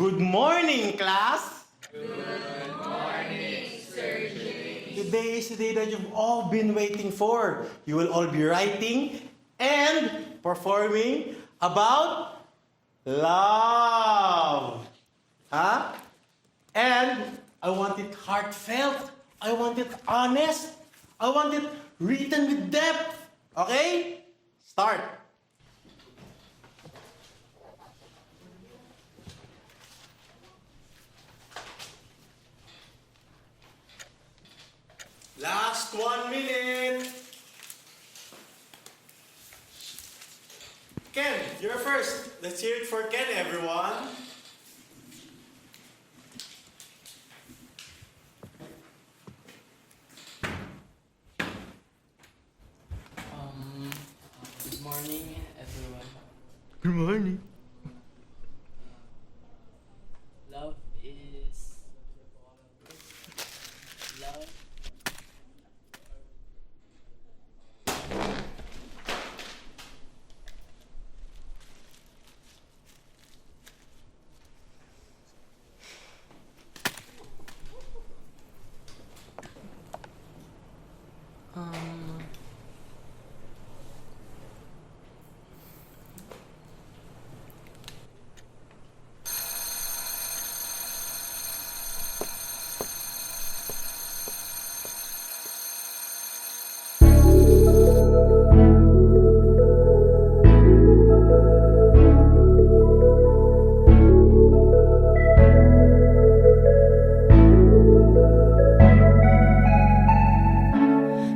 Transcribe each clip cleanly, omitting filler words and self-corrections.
Good morning, class! Good morning, Sir James. Today is the day that you've all been waiting for. You will all be writing and performing about love. Huh? And I want it heartfelt. I want it honest. I want it written with depth. Okay? Start. Last 1 minute. Ken, you're first. Let's hear it for Ken, everyone. Good morning, everyone. Good morning. Love is love.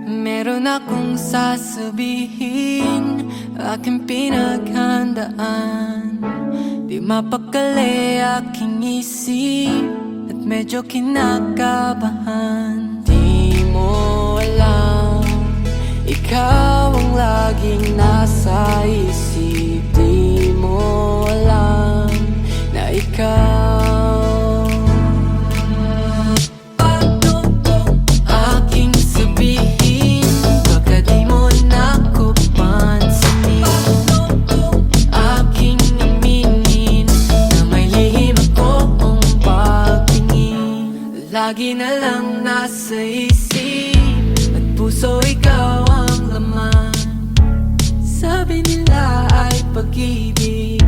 Meron akong sasabihin, aking pinaghandaan. Di mapakali aking isip at medyo kinakabahan. Di mo alam, ikaw ang laging nasa isip. Di mo alam na ikaw aking sabihin, baka di mo na ko pansinin. Aking aminin na may lihim akong pagtingin. Lagi na lang nasa isip at puso ikaw ang laman. Sabi nila ay pag-ibig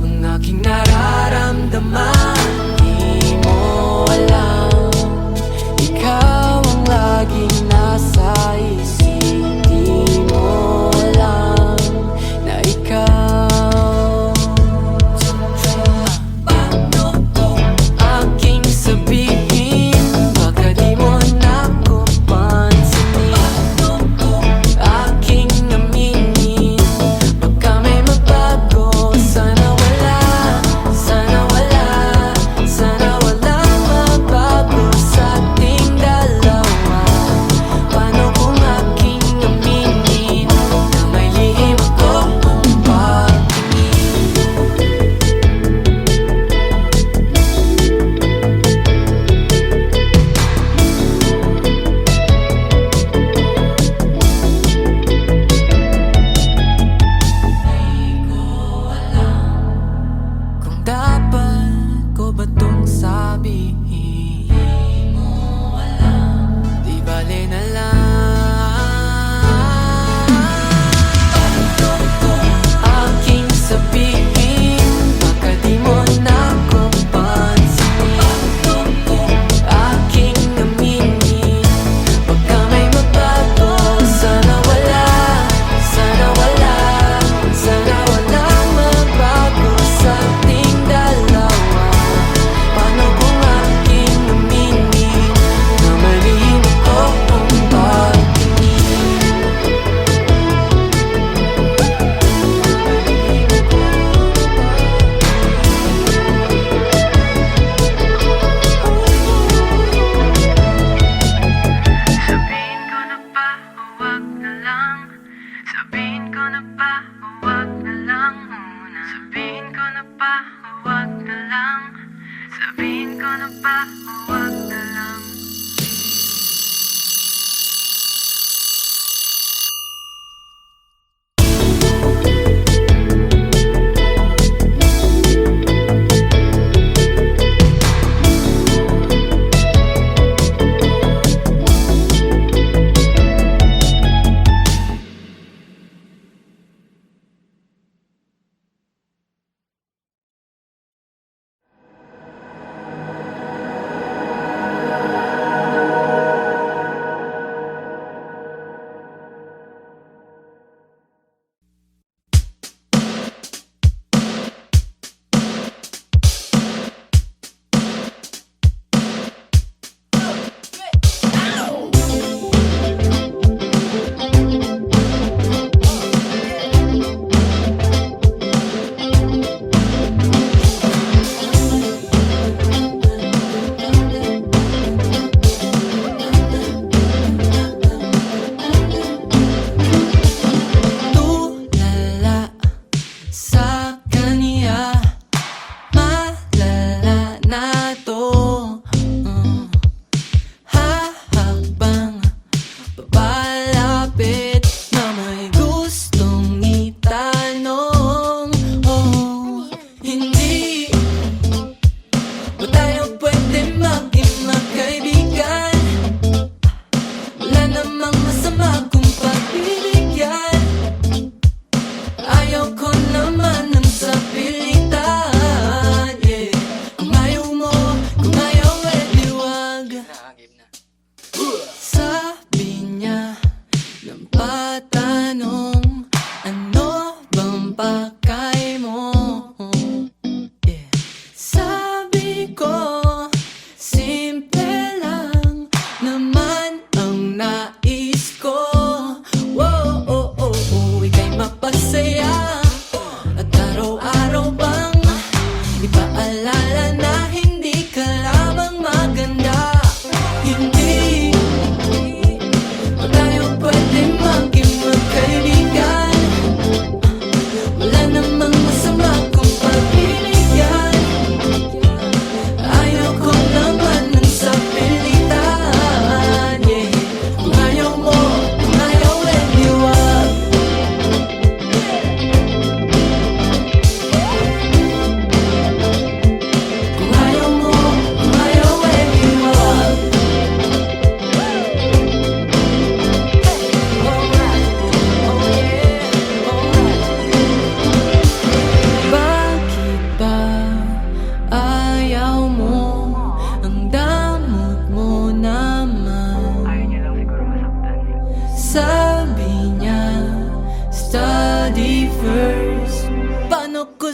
ang aking nararamdaman. Di mo alam, ikaw ang laging nasa isip. Di mo alam na ikaw aking sabihin, baka di mo na ko pansinin. Aking aminin, baka may magbago. Sana wala, sana wala, sana walang magbago sa ating dalawa. Paano kung aking aminin na may lihim akong pagtingin? Di ko alam kung dapat ko ba tong sabihin. Di mo alam, di bale na lang. Aking sabihin, baka di mo na ko pansinin. Aking aminin, baka may magbago. Sana wala, sana wala, sana walang magbago sa ating dalawa. Paano kung aking aminin na malihim akong pagtingin? Sabihin ko na ba o wag na lang? Sabihin ko na ba o wag na lang muna? Sabihin ko na ba o wag na lang? Sabihin ko na ba o wag na lang?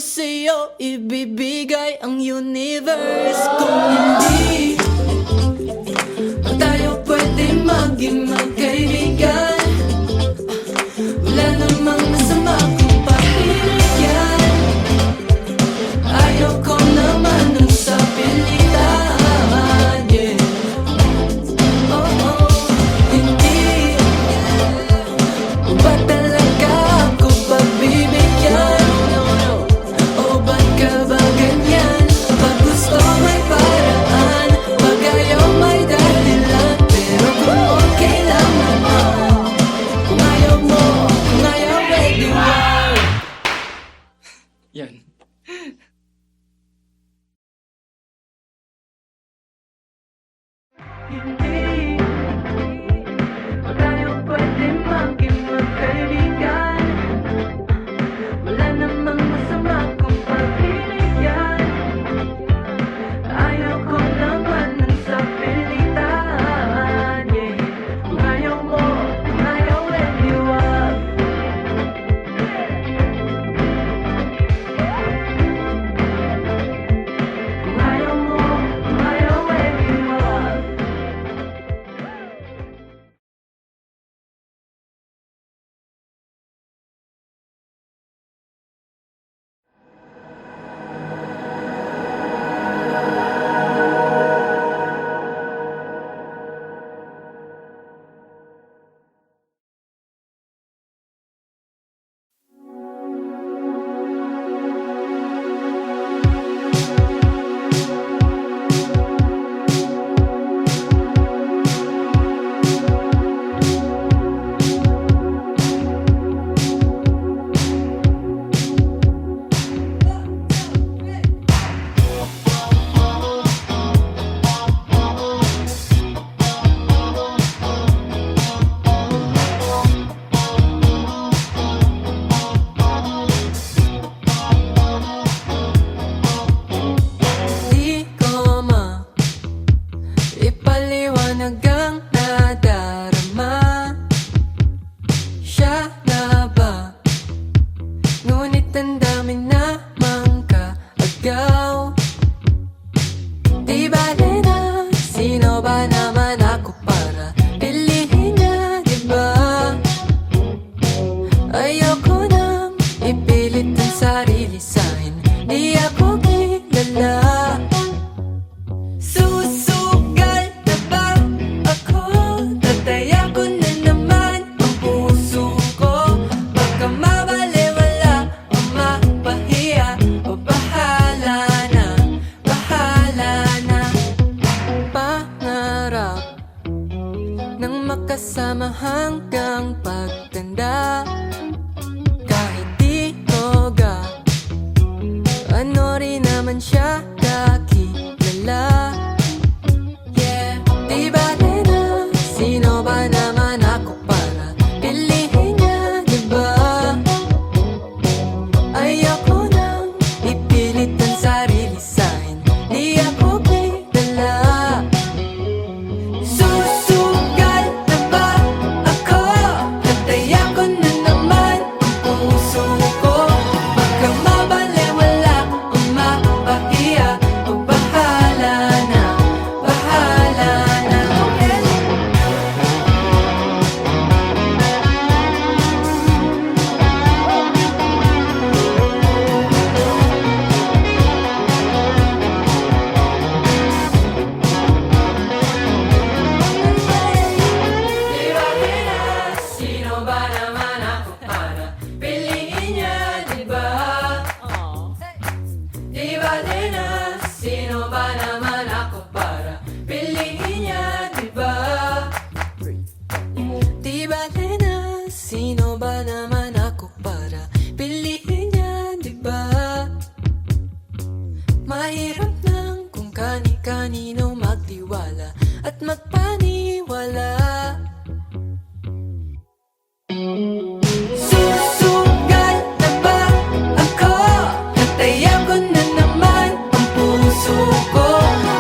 sa'yo ibibigay ang universe. Kung hindi tayo pwede maging magkaibigan, wala namang masama kung pakiligyan. Ayaw ko naman ng sapilitan, yeah. Oh, oh, hindi. Ba't talaga ako pagbibigyan? O ba't ka ba ganyan? Pag gusto may paraan, pag ayaw may dahilan. Pero kung okay lang naman, kung ayaw mo, kung ayaw, pwede wag. Yan. Hindi tayo pwede maging magkaibigan, wala namang masama kung pagbibigyan. Ayaw ko naman ng sapilitan, yeah. Kung ayaw mo, kung ayaw, pwede wag. Kung ayaw mo, kung ayaw, pwede wag. Di ko ipaliwanag ang nadarama. Siya na ba? Ngunit ang dami namang kaagaw. Di bale na, sino ba naman ako para pilihin niya, di ba? Ayoko nang ipilit ang sarili sa'kin, di ako kilala. Susugal na ba ako? Tataya ko na naman ang puso ko. Baka mabaliwala o mapahiya, o bahala na, bahala na. Pangarap ng makasama hanggang pagtanda. Kahit di ko ano rin naman siya kakilala. Yeah, di ba na, sino ba naman ako para pilihin niya, di ba? Ayoko nang ipilit ang sarili sa'kin, di ako kilala. Susugal na ba ako? Tataya ko na naman ang puso ko. Baka mabaliwala o mapahiya, o bahala na, bahala na. Di ba na, sino ba naman ako para piliin niya, di ba? Di ba na, sino ba naman ako para piliin niya, di ba? Di ba na, sino ba naman ako para piliin niya, di ba? Mahirap nang kung kani-kanino magtiwala at magpaniwala. Susugal na ba ako? Tataya ko na naman ang puso ko.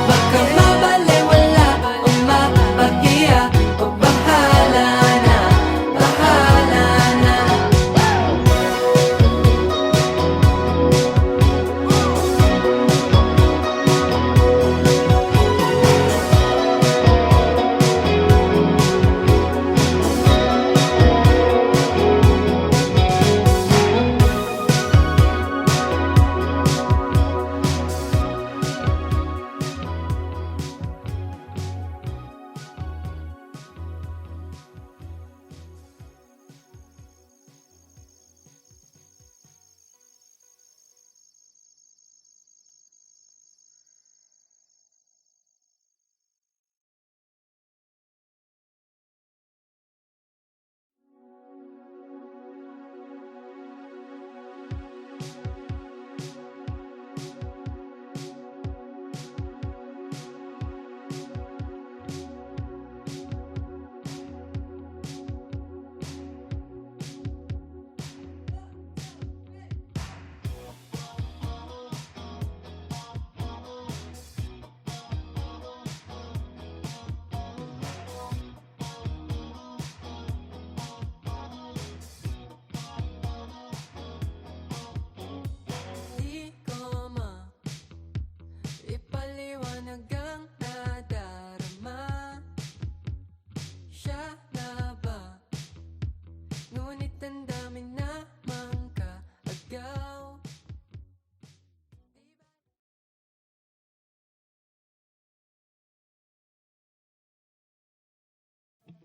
Baka mabaliwala o mapahiya, o bahala na, bahala na.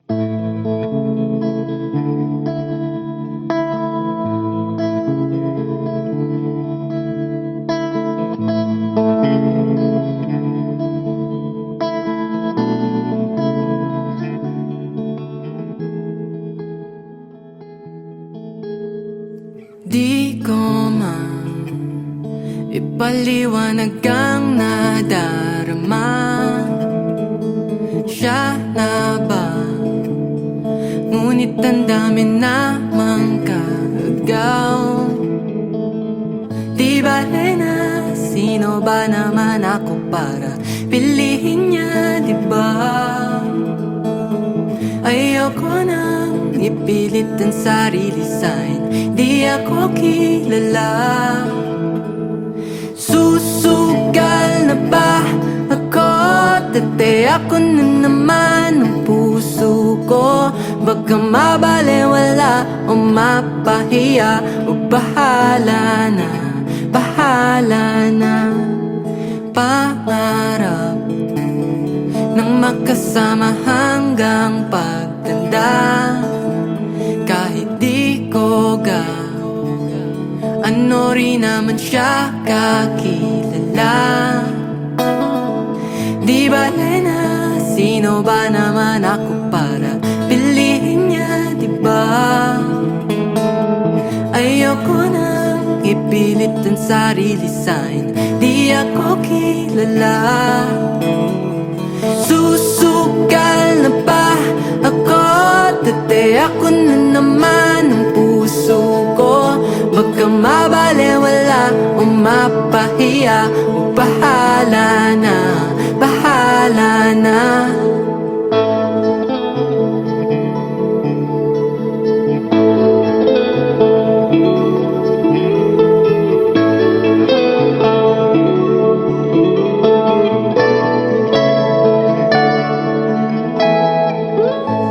Di ko man ipaliwanag ang nadarama. Siya na ba? Ngunit ang dami namang kaagaw. Di bale na sino ba naman ako para pilihin niya, di ba? Ayoko nang ipilit ang sarili sa'kin, di ako kilala. Susugal na ba ako? Dati ako na naman ang puso ko. Baka mabalewala o mapahiya, o bahala na, bahala na. Pangarap nang makasama hanggang pagtanda. Kahit di ko ano rin naman siya kakilala. Di bale na sino ba naman ako para pilihin niya, di ba? Ayoko nang ipilit ang sarili sa'kin, di ako kilala. Susugal na ba ako? Dati ako na naman ang puso ko. Baka mabalewala o mapahiya, o bahala na, bahala na.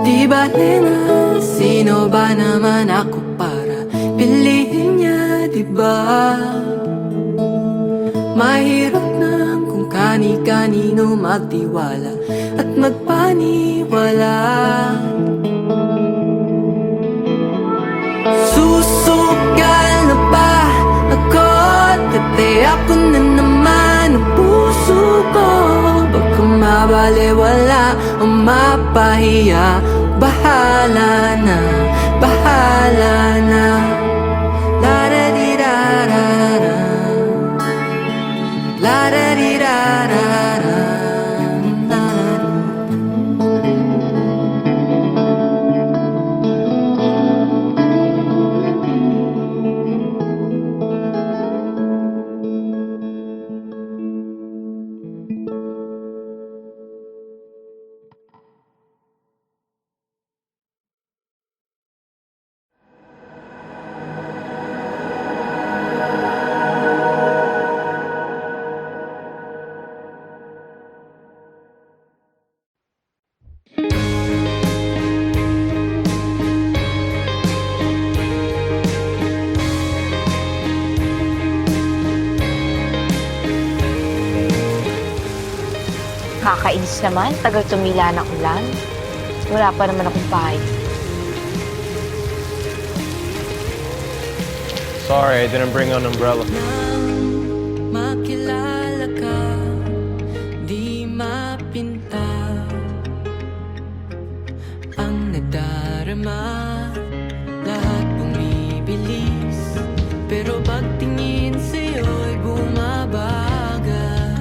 Di bale na sino ba naman ako para pilihin niya, di ba? Mahirap na kung kani-kanino magtiwala at magpaniwala. Susugal na ba ako? Dati ako na naman ang puso ko. Baka mabalewala o mapahiya, bahala na, bahala na. La-da-di-da-da-da, la-da-di-da-da-da, la-da-da. Kakainis naman, tagal tumila ng ulan. Wala pa naman akong bahay. Sorry, I didn't bring an umbrella. Nang makilala ka, di mapinta ang nadarama. Lahat bumibilis, pero pagtingin sa'yo'y bumabagal.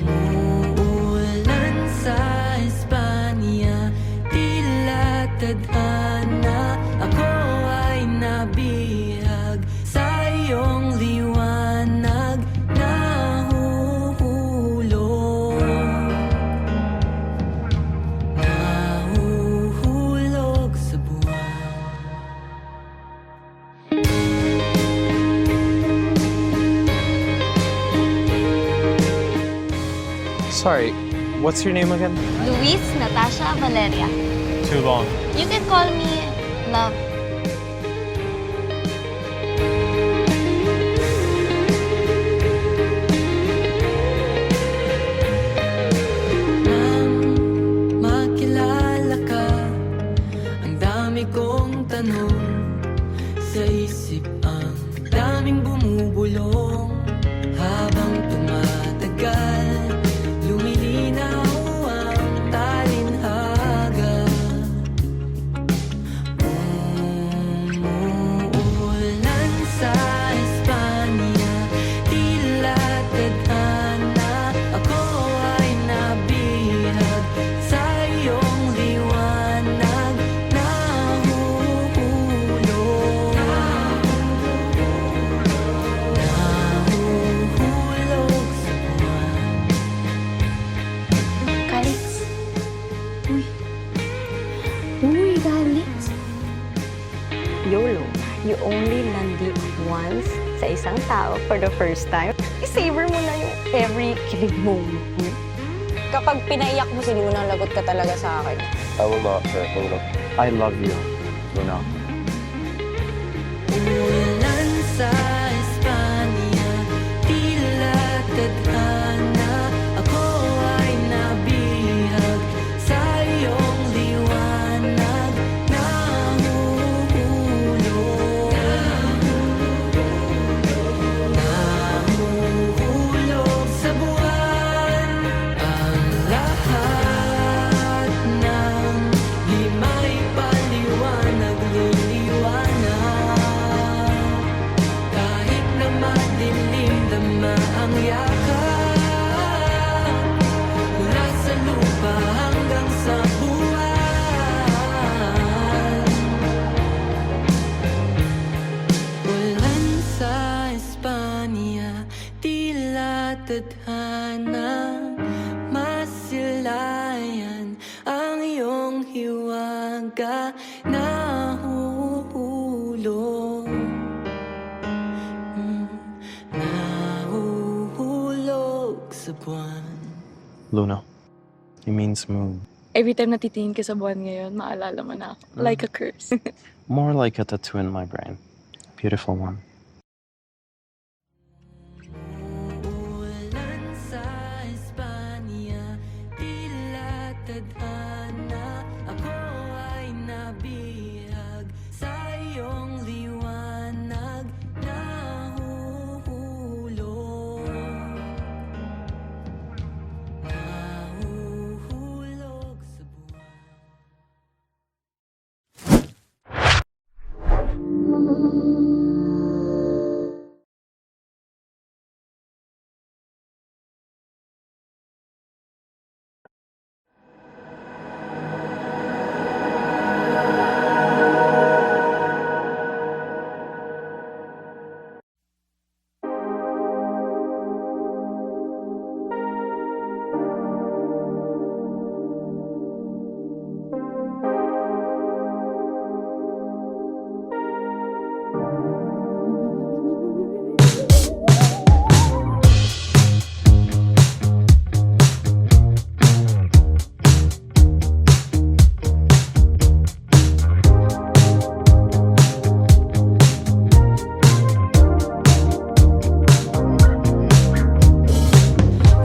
Umuulan sa Espanya, tila tadhana. Ako ay nabihag sa iyong liwanag, nahuhulog, nahuhulog sa buwan. Sorry, what's your name again? Luis Natasha Valeria. Too long. You can call me Love. Nang only landi once sa isang tao for the first time, i-savor mo na yung every kilig moment mo. Kapag pinaiyak mo si Luna, lagot ka talaga sa akin. I will not hurt Luna. I love you, Luna. Ulan sa Espanya, tila tadhana. Ako ay nabihag sa iyong liwanag. Nahuhulog sa buwan ang lahat ng di may paliwanag, liliwanag. Kahit na madilim, dama ang yakap mula sa lupa hanggang sa buwan. Ulan sa Espanya, tila tadhana. Masilayan ang iyong hiwaga, nahuhulog. Nahuhulog sa buwan. Luna, it means moon. Every time natitingin ka sa buwan ngayon, maalala mo na ako. Like a curse. More like a tattoo in my brain. Beautiful one. Ulan sa Espanya, tila tadhana. Ako ay nabihag sa iyong liwanag. Nahuhulog. Nahuhulog sa buwan.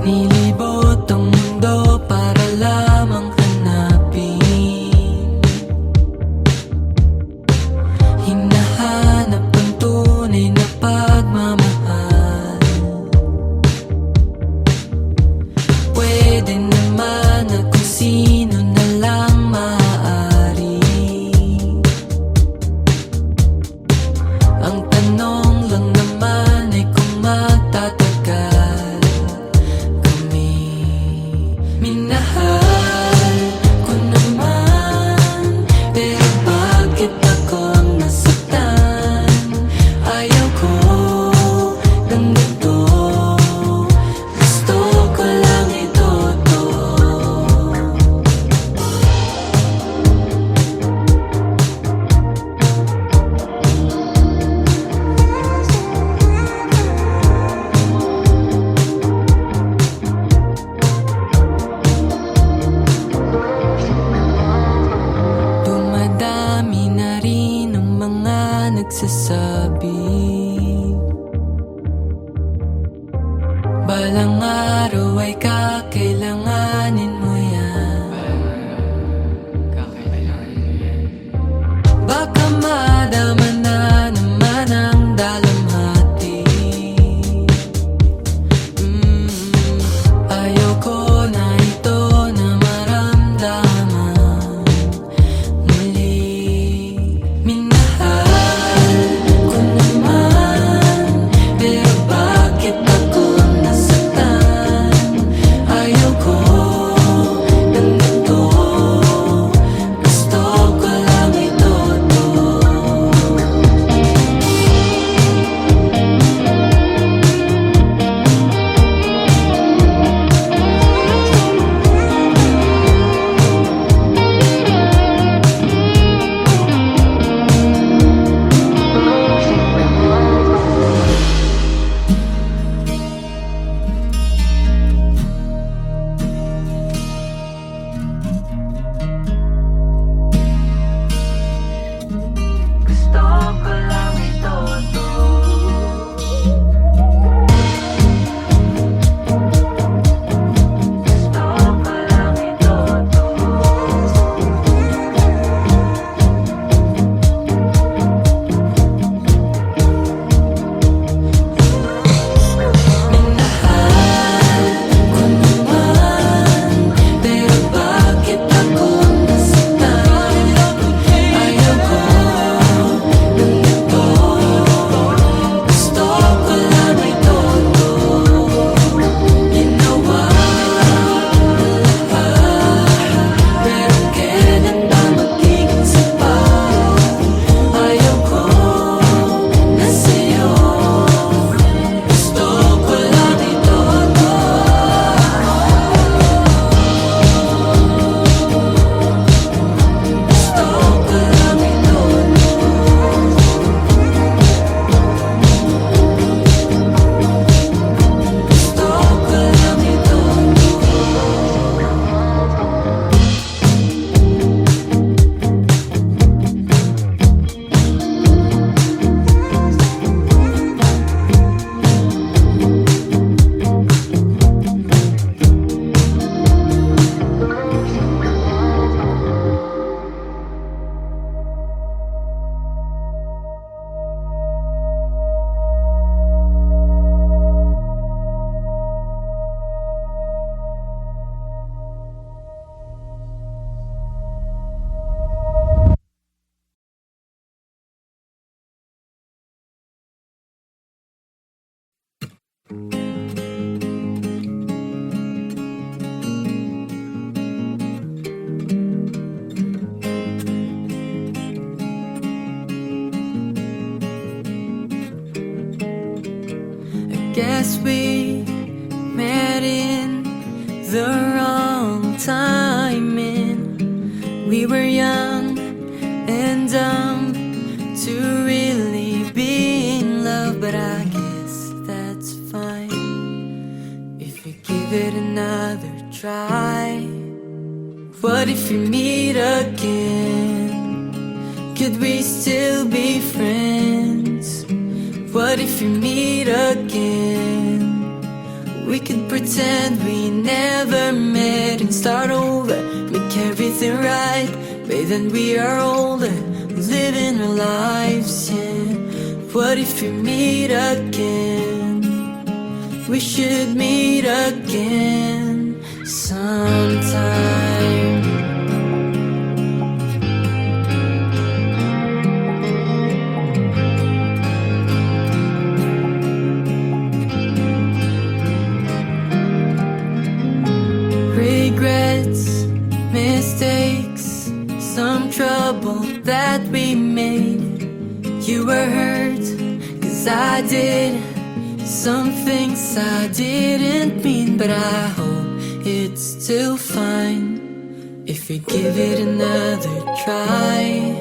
Nilibot ang mundo para lamang hanapin. Hinahanap ang tunay na pagmamahal. Pwede naman na kung sino na lang maaari. Ang tanong lang naman ay kung magtatagal kami. Minahal ko naman, pero bakit ako ang nasaktan? Ayaw ko ng ganito, gusto ko lang ito. Dumadami na rin ang mga nagsasabi balang araw ay kakailanganin mo yan. Baka madama na naman ang dalamhati. Ayaw ko na ito na maramdaman muli. Minahal ko naman, pero bakit ako nasaktan? Ayaw ko give it another try? What if we meet again? Could we still be friends? What if we meet again? We could pretend we never met and start over, make everything right. But then we are older, living our lives, yeah. What if we meet again? We should meet again sometime. Regrets, mistakes, some trouble that we made. You were hurt, 'cause I did some things I didn't mean. But I hope it's still fine if we give it another try.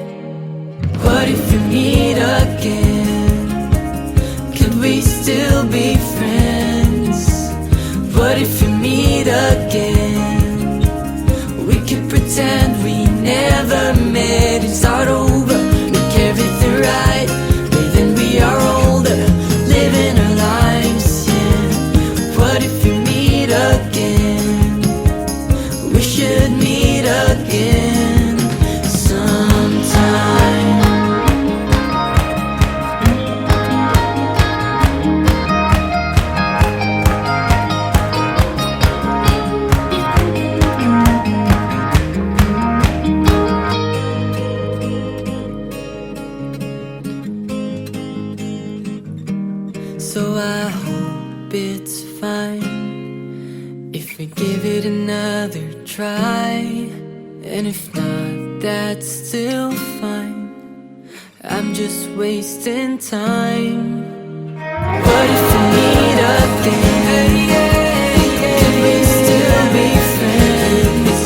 What if we meet again? Could we still be friends? What if we meet again? We could pretend we never met and start over, make everything right. But then we are older, living our lives, yeah. What if we meet again? We should meet again sometime. So I hope it's fine if we give it another try. And if not, that's still fine. I'm just wasting time. What if we meet again? Can we still be friends?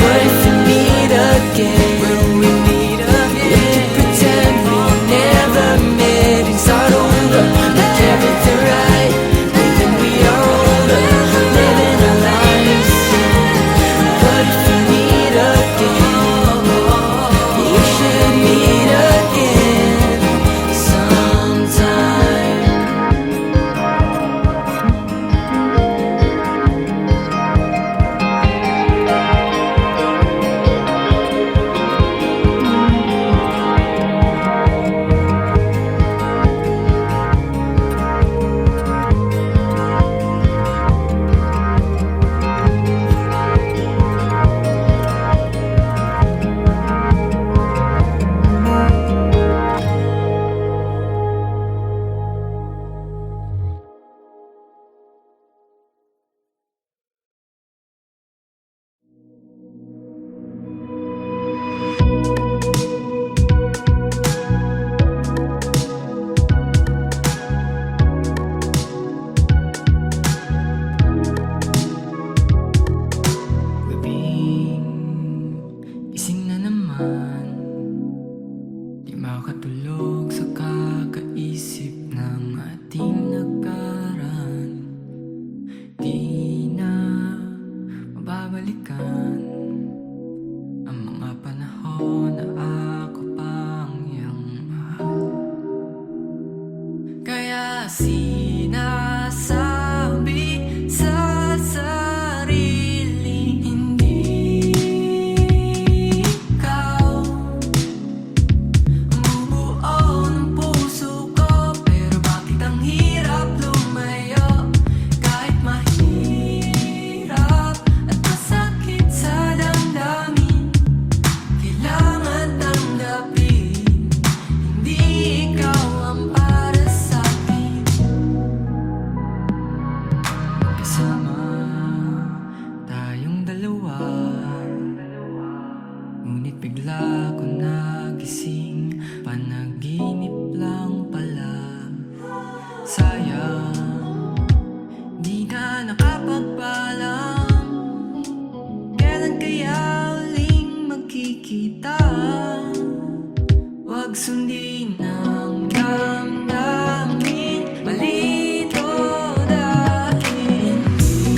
What if we meet again? Will we meet again? We could pretend we never met and start over, make everything right. But then we are older, living our lives, yeah. What if we meet again? We should meet again sometime. Gising na naman, di makatulog sa kakaisip ng ating nakaraan. Di na mababalikan ang mga panahon na ako pang iyong mahal. Kaya sinasabi sa sarili, hindi ikaw bumubuo ng puso ko. Pero bakit ang hirap lumayo? Kahit mahirap at masakit sa damdamin, kailangan tanggapin, hindi ikaw ang para sa'kin. Kasama tayong dalawa, ngunit bigla ko nagising, panaginip lang pala. Sayang, di na nakapagpaalam, kailan kaya uling magkikita? Huwag sundin ang damdamin, malito dahil hindi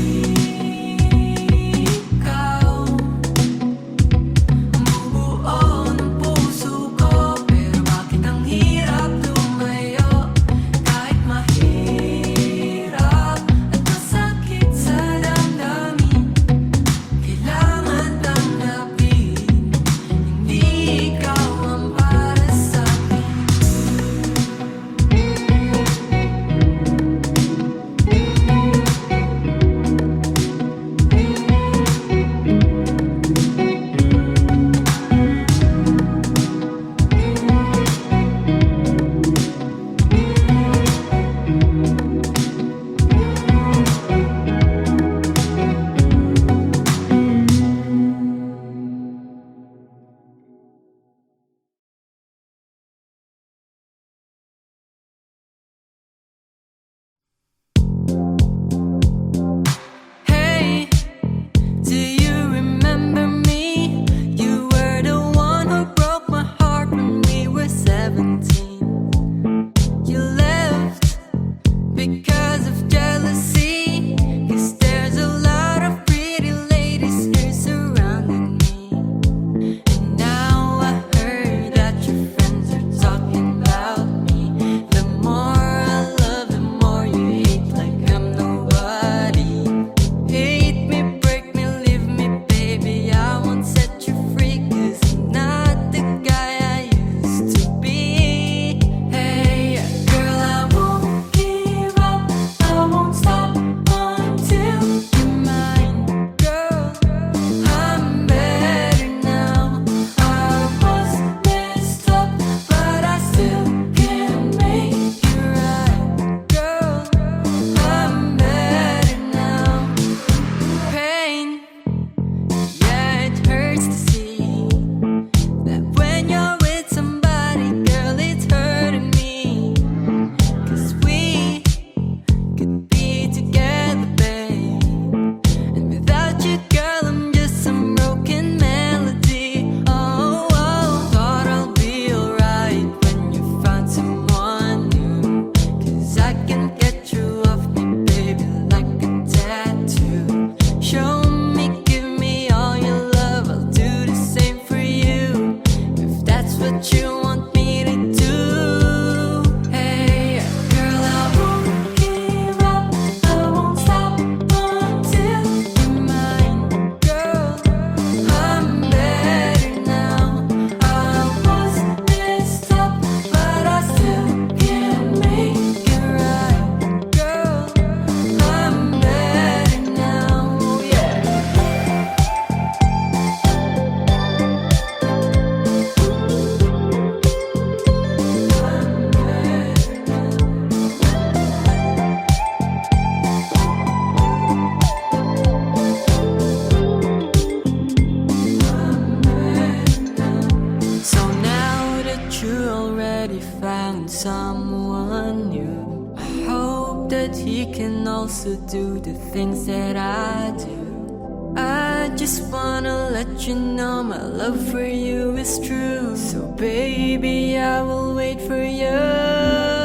can also do the things that I do. I just wanna let you know my love for you is true. So baby, I will wait for you.